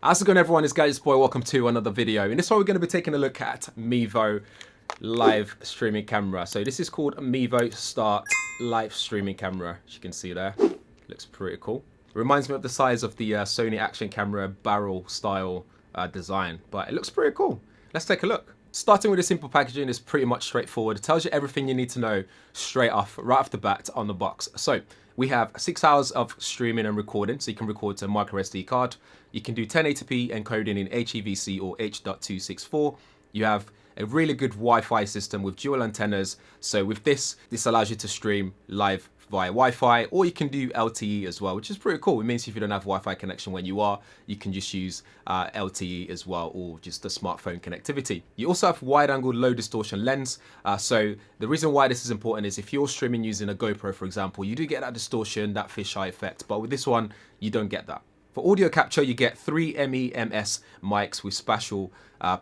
How's it going, everyone? It's GadgetsBoy. Welcome to another video. In this one, we're going to be taking a look at Mevo live streaming camera. So this is called a Mevo Start live streaming camera. As you can see there, looks pretty cool. It reminds me of the size of the Sony action camera barrel style design, but it looks pretty cool. Let's take a look. Starting with the simple packaging is pretty much straightforward. It tells you everything you need to know straight off, right off the bat on the box. So we have 6 hours of streaming and recording, so you can record to a micro SD card. You can do 1080p encoding in HEVC or H.264. You have a really good Wi-Fi system with dual antennas. So with this allows you to stream live via Wi-Fi, or you can do LTE as well, which is pretty cool. It means if you don't have Wi-Fi connection when you are, you can just use LTE as well, or just the smartphone connectivity. You also have wide-angle low distortion lens. So the reason why this is important is if you're streaming using a GoPro, for example, you do get that distortion, that fisheye effect, but with this one, you don't get that. For audio capture, you get 3 MEMS mics with spatial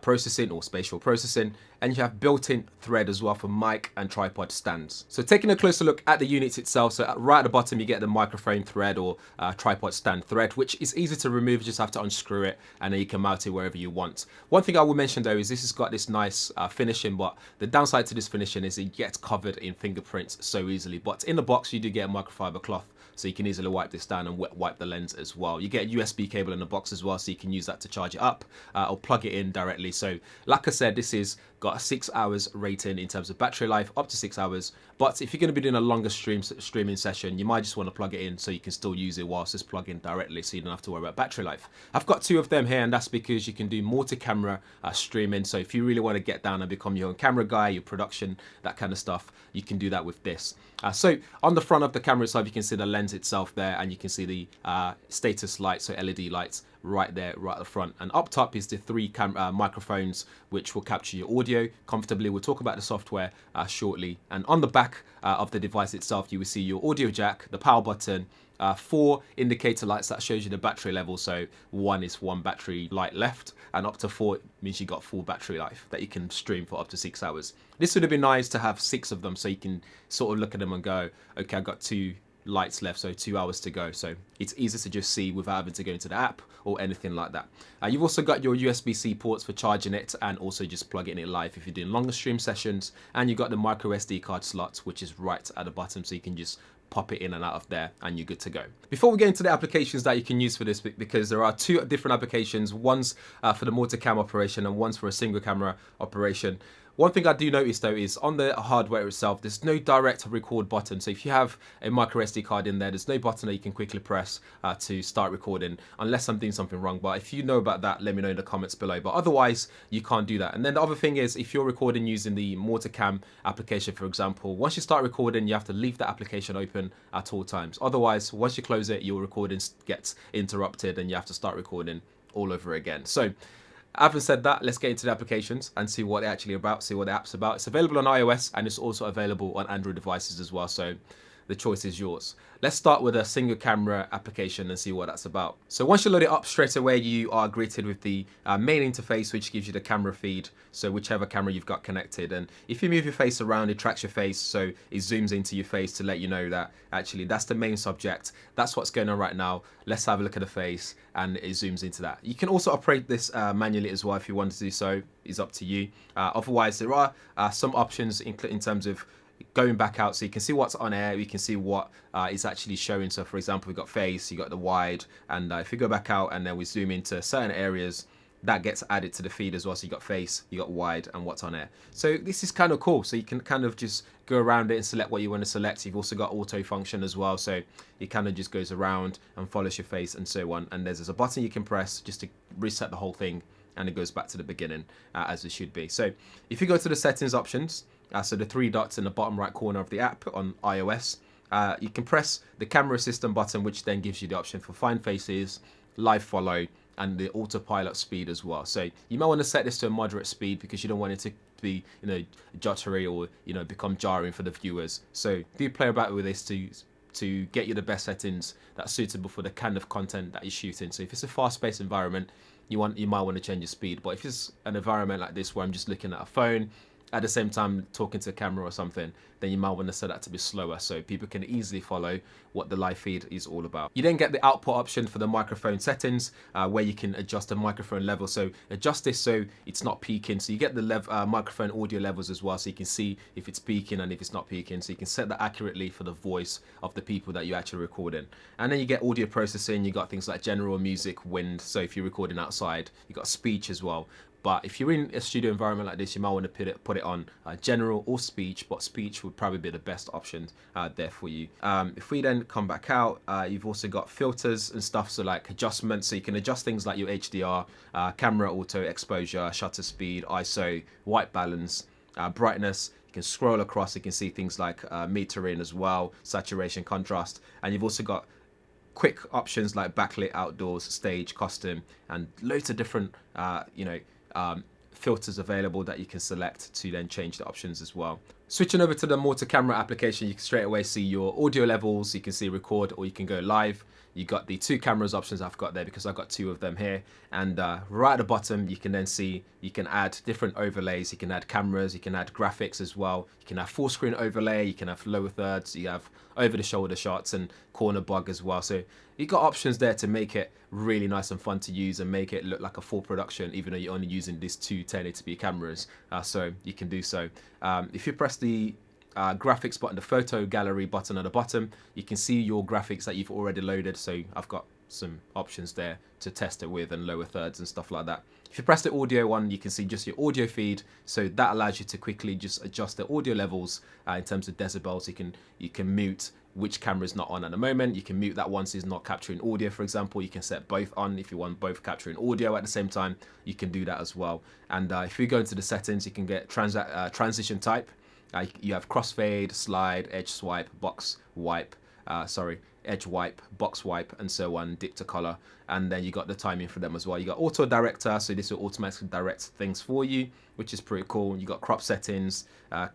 processing or spatial processing, and you have built-in thread as well for mic and tripod stands. So taking a closer look at the units itself, so right at the bottom you get the microphone thread or tripod stand thread, which is easy to remove. You just have to unscrew it and then you can mount it wherever you want. One thing I will mention though is this has got this nice finishing, but the downside to this finishing is it gets covered in fingerprints so easily. But in the box you do get a microfiber cloth, so you can easily wipe this down and wipe the lens as well. You get a USB cable in the box as well, so you can use that to charge it up or plug it in directly. So like I said, this is got a 6 hours rating in terms of battery life, up to 6 hours. But if you're going to be doing a longer streaming session, you might just want to plug it in so you can still use it whilst it's plugged in directly, so you don't have to worry about battery life. I've got 2 of them here, and that's because you can do multi-camera streaming. So if you really want to get down and become your own camera guy, your production, that kind of stuff, you can do that with this. So on the front of the camera itself, you can see the lens itself there, and you can see the status lights, so LED lights right there, right at the front. And up top is the 3 microphones, which will capture your audio comfortably. We'll talk about the software shortly. And on the back of the device itself, you will see your audio jack, the power button, 4 indicator lights that shows you the battery level. So 1 is 1 battery light left, and up to 4 means you got full battery life that you can stream for up to 6 hours. This would have been nice to have 6 of them, so you can sort of look at them and go, okay, I've got 2 lights left, so 2 hours to go. So it's easy to just see without having to go into the app or anything like that. You've also got your USB-C ports for charging it, and also just plugging it live if you're doing longer stream sessions. And you've got the micro SD card slot, which is right at the bottom, so you can just pop it in and out of there and you're good to go. Before we get into the applications that you can use for this, because there are 2 different applications, one's for the multicam operation and one's for a single camera operation. One thing I do notice though is on the hardware itself, there's no direct record button. So if you have a micro SD card in there, there's no button that you can quickly press to start recording, unless I'm doing something wrong. But if you know about that, let me know in the comments below. But otherwise, you can't do that. And then the other thing is, if you're recording using the Multicam application, for example, once you start recording, you have to leave the application open at all times. Otherwise, once you close it, your recording gets interrupted and you have to start recording all over again. So having said that, let's get into the applications and see what they're actually about, see what the app's about. It's available on iOS and it's also available on Android devices as well, so the choice is yours. Let's start with a single camera application and see what that's about. So once you load it up, straight away you are greeted with the main interface, which gives you the camera feed, so whichever camera you've got connected. And if you move your face around, it tracks your face, so it zooms into your face to let you know that actually that's the main subject, that's what's going on right now, let's have a look at the face, and it zooms into that. You can also operate this manually as well if you want to do so, it's up to you. Otherwise, there are some options in terms of going back out, so you can see what's on air, you can see what is actually showing. So for example, we've got face, you got the wide, and if you go back out and then we zoom into certain areas, that gets added to the feed as well. So you got face, you got wide, and what's on air. So this is kind of cool, so you can kind of just go around it and select what you want to select. You've also got auto function as well, so it kind of just goes around and follows your face and so on. And there's a button you can press just to reset the whole thing, and it goes back to the beginning as it should be. So if you go to the settings options, so the 3 dots in the bottom right corner of the app on iOS, you can press the camera assistant button, which then gives you the option for find faces, live follow, and the autopilot speed as well. So you might want to set this to a moderate speed because you don't want it to be, juddery or become jarring for the viewers. So do play about with this to get you the best settings that's suitable for the kind of content that you're shooting. So if it's a fast-paced environment, you might want to change your speed. But if it's an environment like this where I'm just looking at a phone, at the same time talking to a camera or something, then you might want to set that to be slower so people can easily follow what the live feed is all about. You then get the output option for the microphone settings where you can adjust the microphone level. So adjust this so it's not peaking. So you get the microphone audio levels as well, so you can see if it's peaking and if it's not peaking. So you can set that accurately for the voice of the people that you're actually recording. And then you get audio processing. You got things like general, music, wind. So if you're recording outside, you got speech as well. But if you're in a studio environment like this, you might want to put it on general or speech, but speech would probably be the best option there for you. If we then come back out, you've also got filters and stuff, so like adjustments, so you can adjust things like your HDR, camera auto exposure, shutter speed, ISO, white balance, brightness. You can scroll across, you can see things like metering as well, saturation, contrast, and you've also got quick options like backlit, outdoors, stage, custom, and loads of different, filters available that you can select to then change the options as well. Switching over to the Multicam application, you can straight away see your audio levels. You can see record or you can go live. You got the 2 cameras options I've got there because I've got 2 of them here. And right at the bottom, you can then see you can add different overlays. You can add cameras, you can add graphics as well. You can have full screen overlay, you can have lower thirds, you have over the shoulder shots and corner bug as well. So you've got options there to make it really nice and fun to use and make it look like a full production, even though you're only using these 2 1080p cameras. So you can do so. If you press the graphics button, the photo gallery button at the bottom, you can see your graphics that you've already loaded. So I've got some options there to test it with and lower thirds and stuff like that. If you press the audio one, you can see just your audio feed. So that allows you to quickly just adjust the audio levels in terms of decibels. You can mute which camera is not on at the moment. You can mute that once it's not capturing audio, for example. You can set both on if you want both capturing audio at the same time. You can do that as well. And if you go into the settings, you can get transition type. You have crossfade, slide, edge swipe, box wipe, edge wipe, box wipe, and so on, dip to color. And then you got the timing for them as well. You got auto director, so this will automatically direct things for you, which is pretty cool. You got crop settings,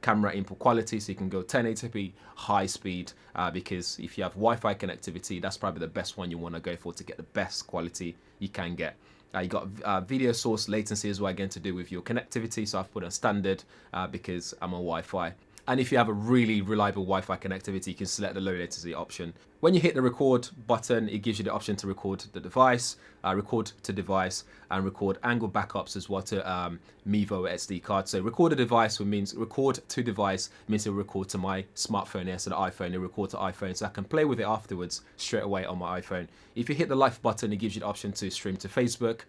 camera input quality, so you can go 1080p high speed, because if you have Wi-Fi connectivity, that's probably the best one you want to go for to get the best quality you can get. You got video source latency as well, again to do with your connectivity. So I've put on standard because I'm on Wi-Fi. And if you have a really reliable Wi-Fi connectivity, you can select the low latency option. When you hit the record button, it gives you the option to record the device, record to device, and record angle backups as well to Mevo SD card. So record a device means record to device means it'll record to my smartphone here, so the iPhone, it'll record to iPhone, so I can play with it afterwards straight away on my iPhone. If you hit the live button, it gives you the option to stream to Facebook.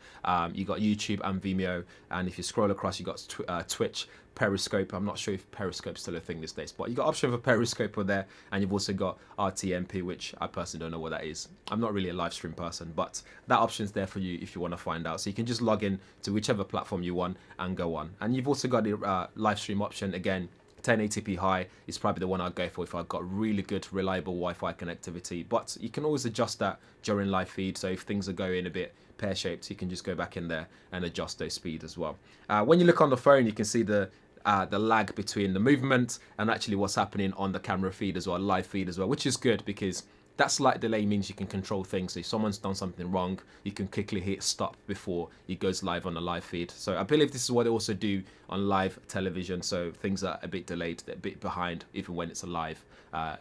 You got YouTube and Vimeo, and if you scroll across, you got Twitch, Periscope. I'm not sure if Periscope's still a thing these days, but you got option for Periscope on there, and you've also got RTMP, which I personally don't know what that is. I'm not really a live stream person, but that option's there for you if you want to find out. So you can just log in to whichever platform you want and go on. And you've also got the live stream option. Again, 1080p high is probably the one I'd go for if I've got really good reliable Wi-Fi connectivity, but you can always adjust that during live feed. So if things are going a bit pear-shaped, you can just go back in there and adjust those speed as well. When you look on the phone, you can see the lag between the movement and actually what's happening on the camera feed as well, live feed as well, which is good because that slight delay means you can control things. So if someone's done something wrong, you can quickly hit stop before it goes live on the live feed. So I believe this is what they also do on live television. So things are a bit delayed, a bit behind, even when it's live,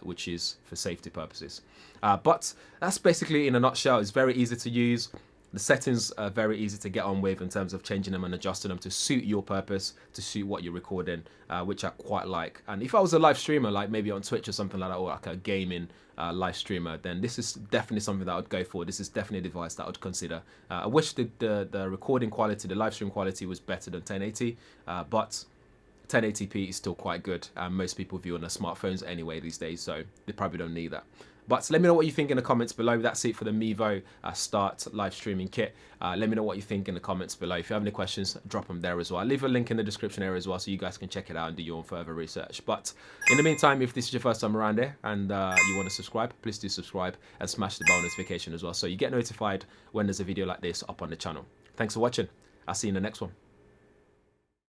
which is for safety purposes. But that's basically in a nutshell. It's very easy to use. The settings are very easy to get on with in terms of changing them and adjusting them to suit your purpose, to suit what you're recording, which I quite like. And if I was a live streamer, like maybe on Twitch or something like that, or like a gaming live streamer, then this is definitely something that I would go for. This is definitely a device that I would consider. I wish the recording quality, the live stream quality was better than 1080, but 1080p is still quite good. Most people view on their smartphones anyway these days, so they probably don't need that. But let me know what you think in the comments below. That's it for the Mevo Start live streaming kit. Let me know what you think in the comments below. If you have any questions, drop them there as well. I'll leave a link in the description area as well so you guys can check it out and do your own further research. But in the meantime, if this is your first time around here and you want to subscribe, please do subscribe and smash the bell notification as well so you get notified when there's a video like this up on the channel. Thanks for watching. I'll see you in the next one.